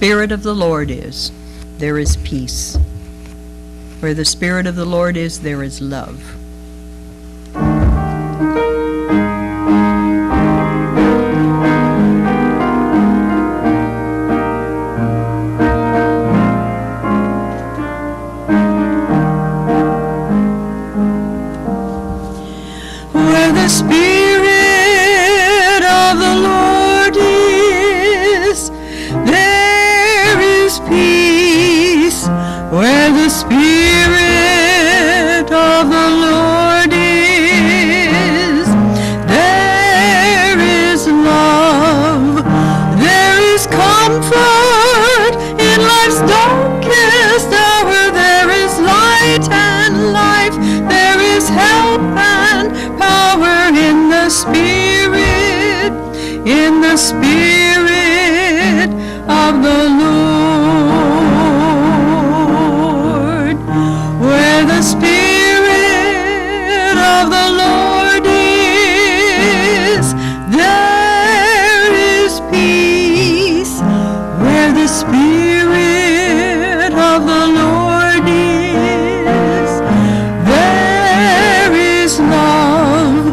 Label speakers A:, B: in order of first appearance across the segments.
A: Spirit of the Lord is, there is peace. Where the Spirit of the Lord is, there is love.
B: Where the Spirit of the Lord is, there is peace. Where the Spirit of the Lord is, there is love. There is comfort in life's darkest hour. There is light and life. There is help and power in the Spirit of the Lord. Where the Spirit of the Lord is, there is peace. Where the Spirit of the Lord is, there is love.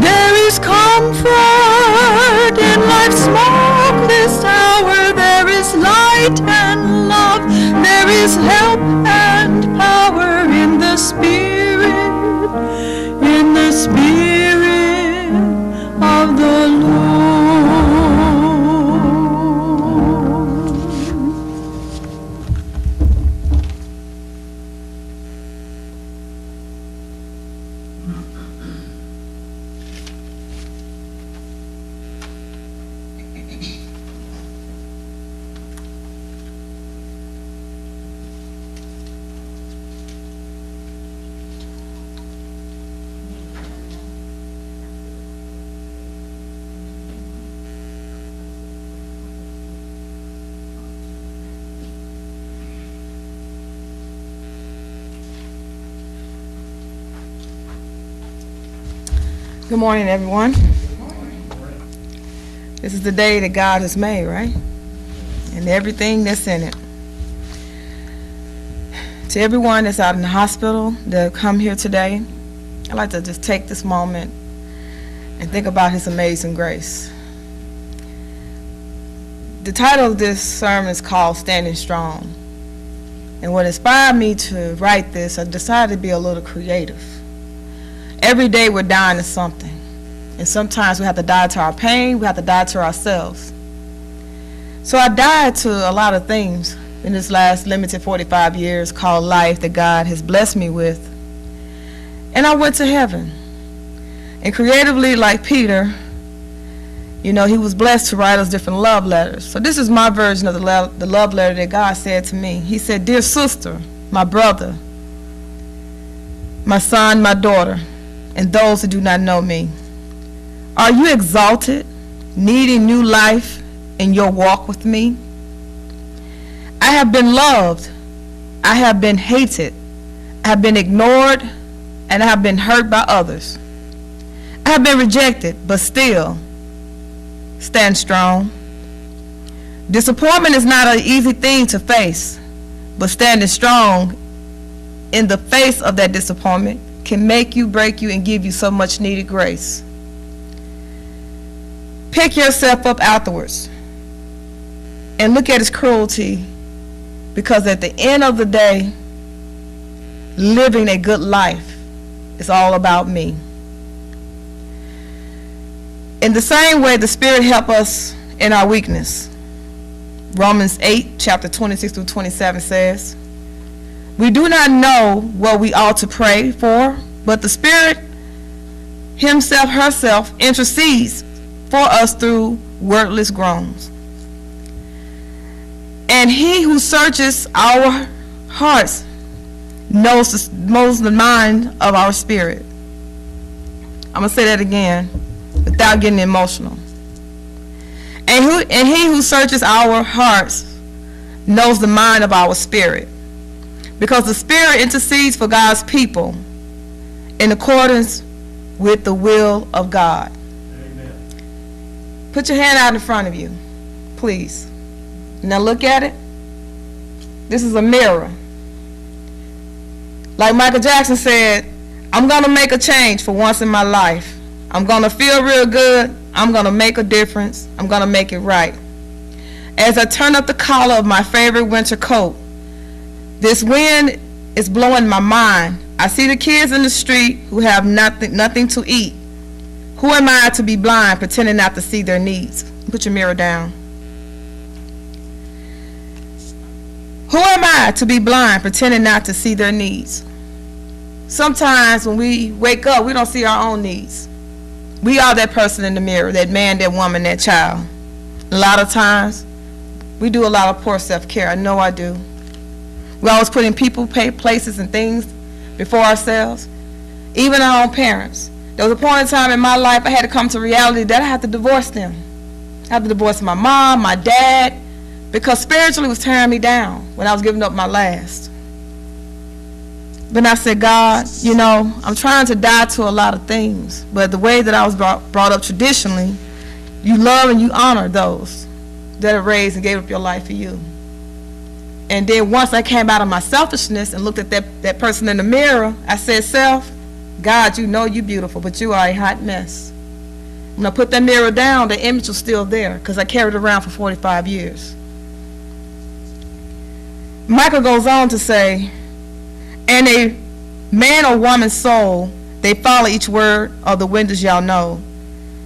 B: There is comfort in life's smokeless hour. There is light and love. There is help and power in the Spirit of the Lord.
C: Good morning, everyone. This is the day that God has made, right? And everything that's in it. To everyone that's out in the hospital that come here today, I'd like to just take this moment and think about His amazing grace. The title of this sermon is called Standing Strong. And what inspired me to write this, I decided to be a little creative. Every day we're dying to something. And sometimes we have to die to our pain, we have to die to ourselves. So I died to a lot of things in this last limited 45 years called life that God has blessed me with. And I went to heaven. And creatively, like Peter, he was blessed to write us different love letters. So this is my version of the love letter that God said to me. He said, "Dear sister, my brother, my son, my daughter, and those who do not know me, are you exalted, needing new life in your walk with me? I have been loved, I have been hated, I have been ignored, and I have been hurt by others. I have been rejected, but still stand strong. Disappointment is not an easy thing to face, but standing strong in the face of that disappointment can make you, break you, and give you so much needed grace. Pick yourself up afterwards and look at its cruelty, because at the end of the day, living a good life is all about me." In the same way, the Spirit helps us in our weakness. Romans 8, chapter 26 through 27 says, "We do not know what we ought to pray for, but the Spirit herself intercedes for us through wordless groans. And He who searches our hearts knows the mind of our spirit." I'm going to say that again without getting emotional. And He who searches our hearts knows the mind of our spirit, because the Spirit intercedes for God's people in accordance with the will of God. Amen. Put your hand out in front of you, please. Now look at it. This is a mirror. Like Michael Jackson said, I'm going to make a change for once in my life. I'm going to feel real good. I'm going to make a difference. I'm going to make it right. As I turn up the collar of my favorite winter coat, this wind is blowing my mind. I see the kids in the street who have nothing to eat. Who am I to be blind, pretending not to see their needs? Put your mirror down. Who am I to be blind, pretending not to see their needs? Sometimes when we wake up, we don't see our own needs. We are that person in the mirror, that man, that woman, that child. A lot of times, we do a lot of poor self-care. I know I do. We're always putting people, places, and things before ourselves, even our own parents. There was a point in time in my life I had to come to reality that I had to divorce them. I had to divorce my mom, my dad, because spiritually it was tearing me down when I was giving up my last. But I said, God, you know, I'm trying to die to a lot of things, but the way that I was brought up traditionally, you love and you honor those that are raised and gave up your life for you. And then once I came out of my selfishness and looked at that person in the mirror, I said, self, God, you know you're beautiful, but you are a hot mess. When I put that mirror down, the image was still there because I carried it around for 45 years. Michael goes on to say, and a man or woman's soul, they follow each word of the windows y'all know,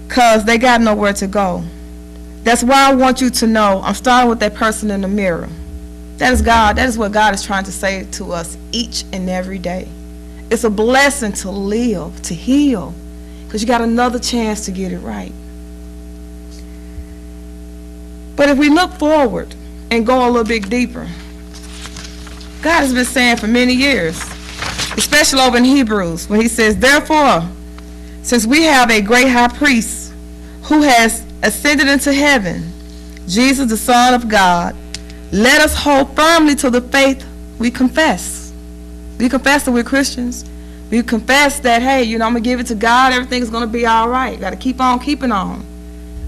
C: because they got nowhere to go. That's why I want you to know I'm starting with that person in the mirror. That is God. That is what God is trying to say to us each and every day. It's a blessing to live, to heal, because you got another chance to get it right. But if we look forward and go a little bit deeper, God has been saying for many years, especially over in Hebrews, when he says, therefore, since we have a great high priest who has ascended into heaven, Jesus, the Son of God, let us hold firmly to the faith we confess. We confess that we're Christians. We confess that, hey, you know, I'm going to give it to God. Everything's going to be all right. Got to keep on keeping on.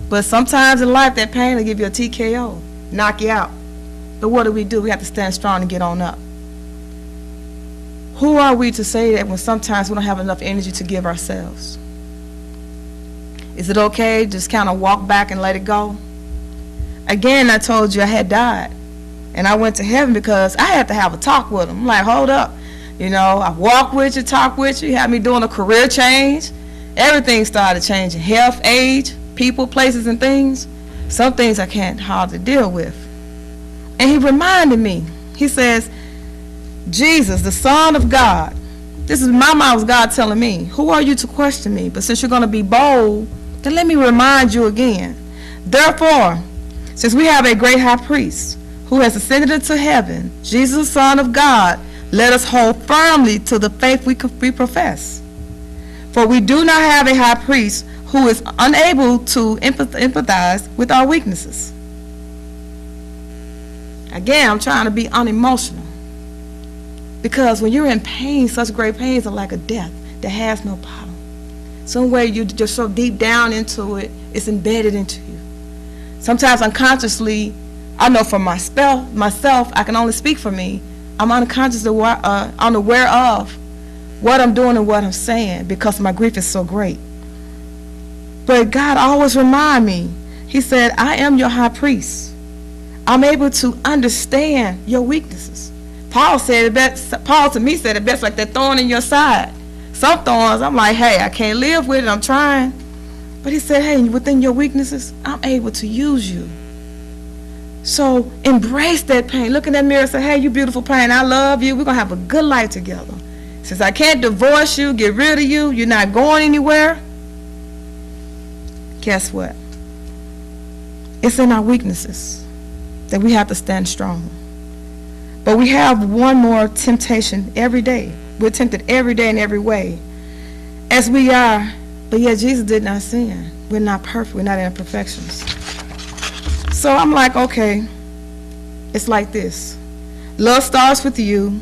C: But sometimes in life, that pain will give you a TKO, knock you out. But what do? We have to stand strong and get on up. Who are we to say that when sometimes we don't have enough energy to give ourselves? Is it okay just kind of walk back and let it go? Again, I told you I had died. And I went to heaven because I had to have a talk with him. I'm like, hold up. You know, I walk with you, talk with you. You had me doing a career change. Everything started changing. Health, age, people, places, and things. Some things I can't hardly deal with. And he reminded me. He says, Jesus, the Son of God. This is my mind was God telling me, who are you to question me? But since you're going to be bold, then let me remind you again. Therefore, since we have a great high priest who has ascended into heaven, Jesus, the Son of God, let us hold firmly to the faith we profess. For we do not have a high priest who is unable to empathize with our weaknesses. Again, I'm trying to be unemotional. Because when you're in pain, such great pains are like a death that has no bottom. Some way you're just so deep down into it, it's embedded into you. Sometimes unconsciously, I know for myself, I can only speak for me. I'm unconsciously unaware of what I'm doing and what I'm saying because my grief is so great. But God always remind me. He said, I am your high priest. I'm able to understand your weaknesses. Paul said it best. Paul to me said it best, like that thorn in your side. Some thorns, I'm like, hey, I can't live with it. I'm trying. But he said, hey, within your weaknesses, I'm able to use you. So embrace that pain. Look in that mirror and say, hey, you beautiful pain. I love you. We're going to have a good life together. Since I can't divorce you, get rid of you, you're not going anywhere. Guess what? It's in our weaknesses that we have to stand strong. But we have one more temptation every day. We're tempted every day in every way. As we are, but yet Jesus did not sin. We're not perfect. We're not in imperfections. So I'm like, okay, it's like this. Love starts with you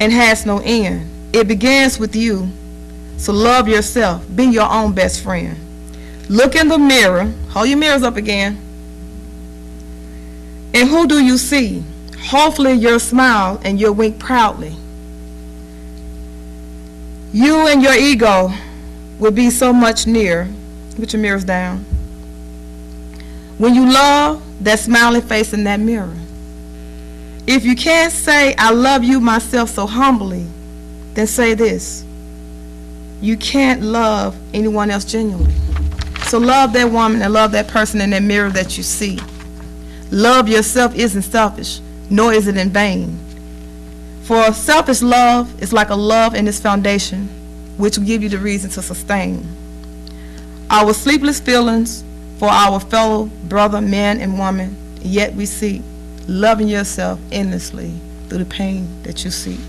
C: and has no end. It begins with you. So love yourself. Be your own best friend. Look in the mirror. Hold your mirrors up again. And who do you see? Hopefully you'll smile and you'll wink proudly. You and your ego will be so much near. Put your mirrors down. When you love, that smiling face in that mirror. If you can't say, I love you myself so humbly, then say this. You can't love anyone else genuinely. So love that woman and love that person in that mirror that you see. Love yourself isn't selfish, nor is it in vain. For selfish love is like a love in its foundation, which will give you the reason to sustain. Our sleepless feelings for our fellow brother, man and woman, yet we seek loving yourself endlessly through the pain that you see.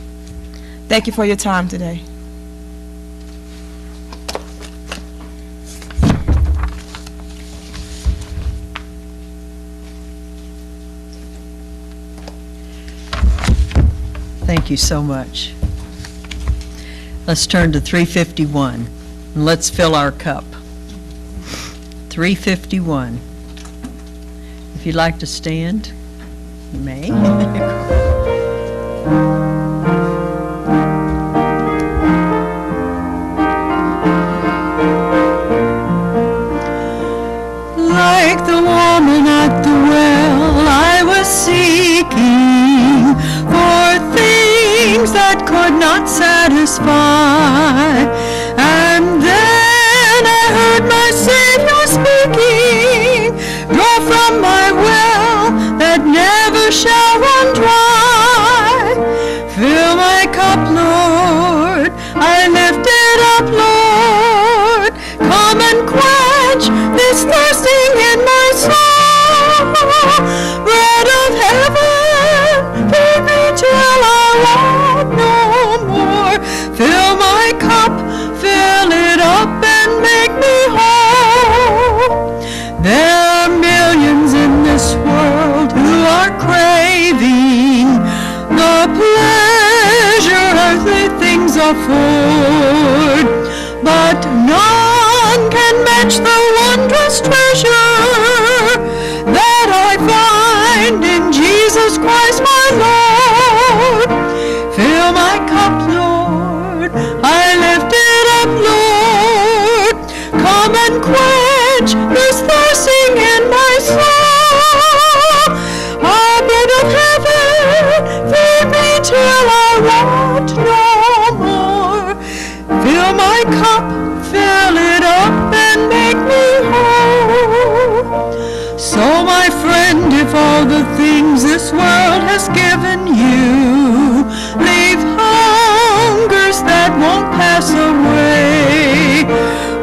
C: Thank you for your time today.
A: Thank you so much. Let's turn to 351, and let's fill our cup. 351. If you'd like to stand, you may.
B: Like the woman at the well, I was seeking for things that could not satisfy. And then I heard my Savior speaking, draw from my well that never shall run dry. Fill my cup, Lord, I lift it up, Lord. Come and quench this thirsting in my soul. Bread of heaven, feed me till I want no more. Fill my cup, fill it up and make me whole. There are millions in this world who are craving the pleasure earthly things afford, but none can match the wondrous treasure that I find in Jesus Christ my Lord. Fill my cup, Lord, I lift it up, Lord. Come and quench this thirsting in my soul. Ah, bread of heaven, feed me till I want no more. Fill my cup, fill it up and make me whole. So my friend, if all the things this world has given you leave hungers that won't pass away,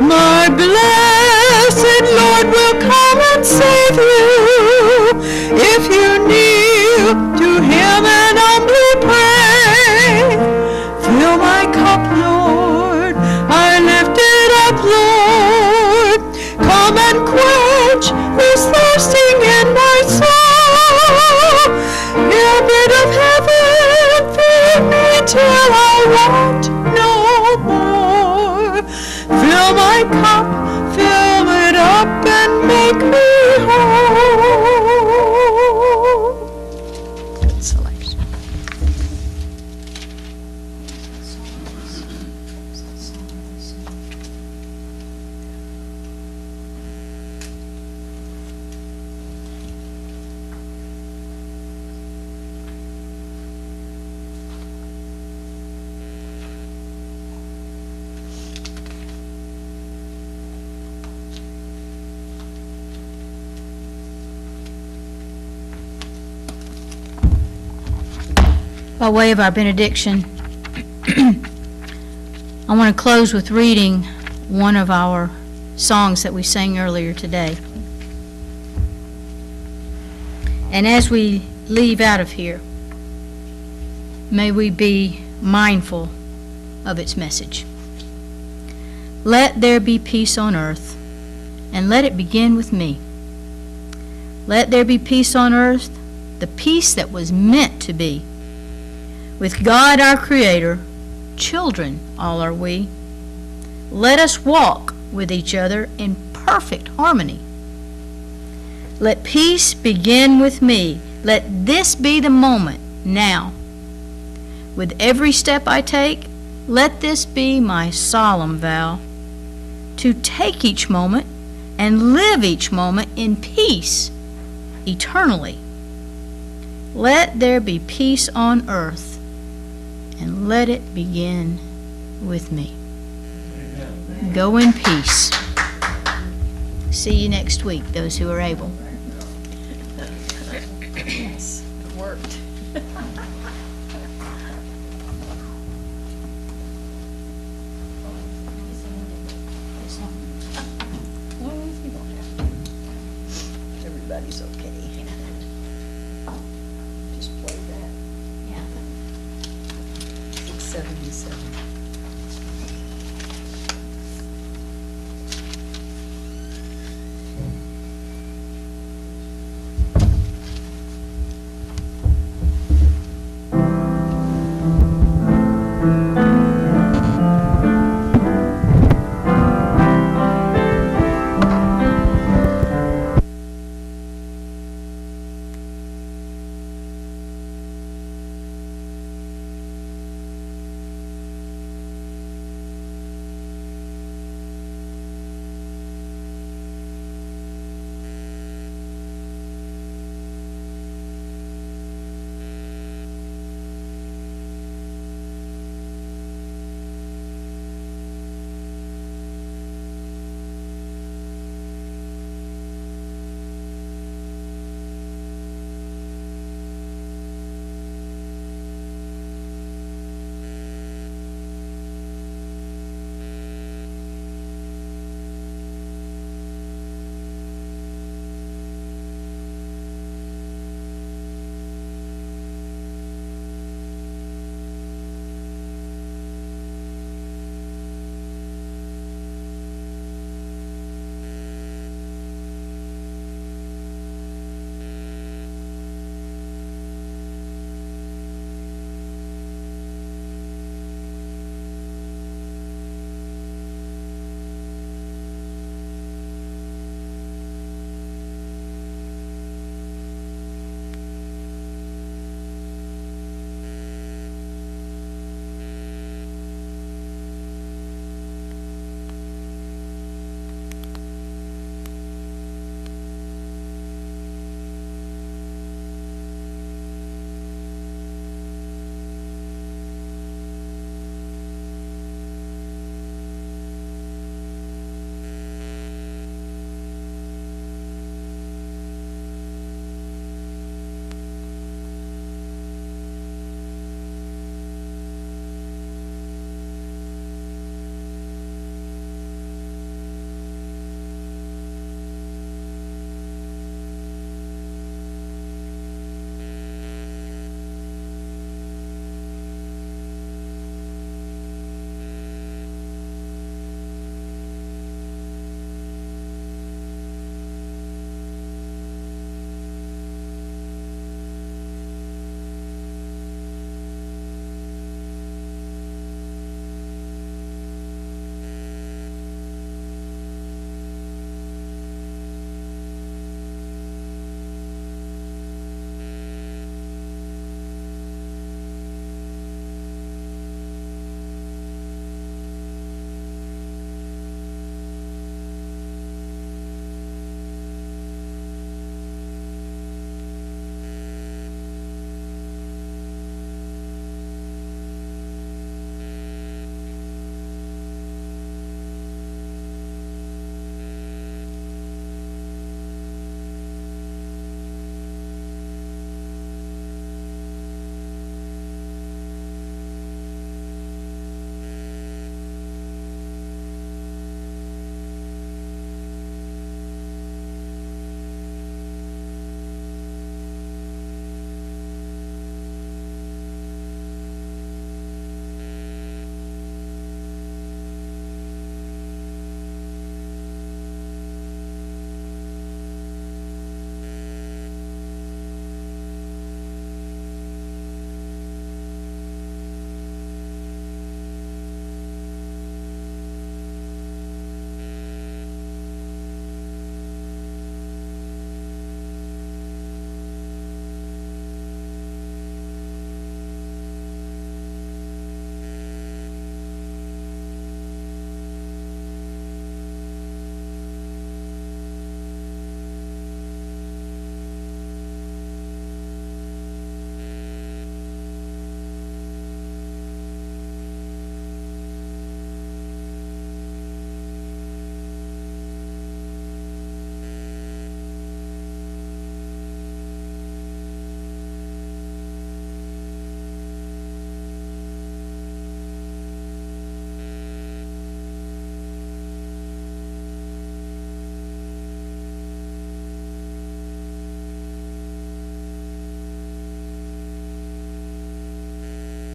B: my blessed Lord will come and save you if you kneel to Him and humbly pray. Fill my cup, Lord, I lift it up, Lord. Come and quench this thirsting in my soul. Your bread of heaven, feed me till I want no more. Fill my cup, fill it up and make me whole.
A: Good selection.
D: By way of our benediction, I want to close with reading one of our songs that we sang earlier today. And as we leave out of here, may we be mindful of its message. Let there be peace on earth, and let it begin with me. Let there be peace on earth, the peace that was meant to be. With God our Creator, children all are we. Let us walk with each other in perfect harmony. Let peace begin with me. Let this be the moment now. With every step I take, let this be my solemn vow to take each moment and live each moment in peace eternally. Let there be peace on earth, and let it begin with me. Go in peace. See you next week, those who are able.
A: Yes, it worked. Everybody's okay. Just play that. 677.